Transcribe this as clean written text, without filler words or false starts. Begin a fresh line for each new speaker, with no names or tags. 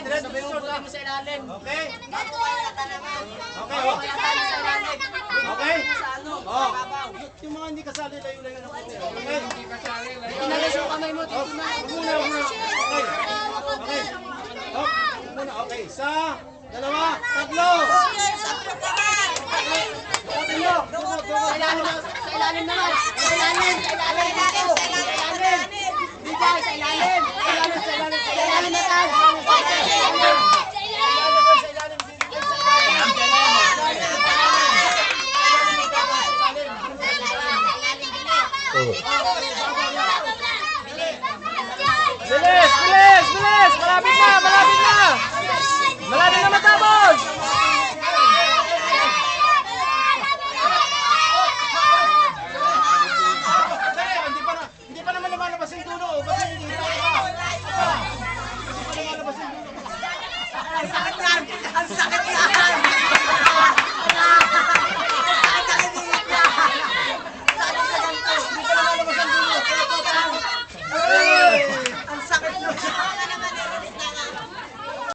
ilalim. Sabay mo sa ilalim. Okay? Okay, okay? Oh. Yung mga hindi kasali, layo-layo na po. Okay?
Tinalas yung kamay mo, titinan.
Muna. Okay. Okay. Muna, okay. Isa, dalawa, tatlo.
Sa ilalim naman. Sa ilalim. Sa ilalim. Sa ilalim. Sa ilalim.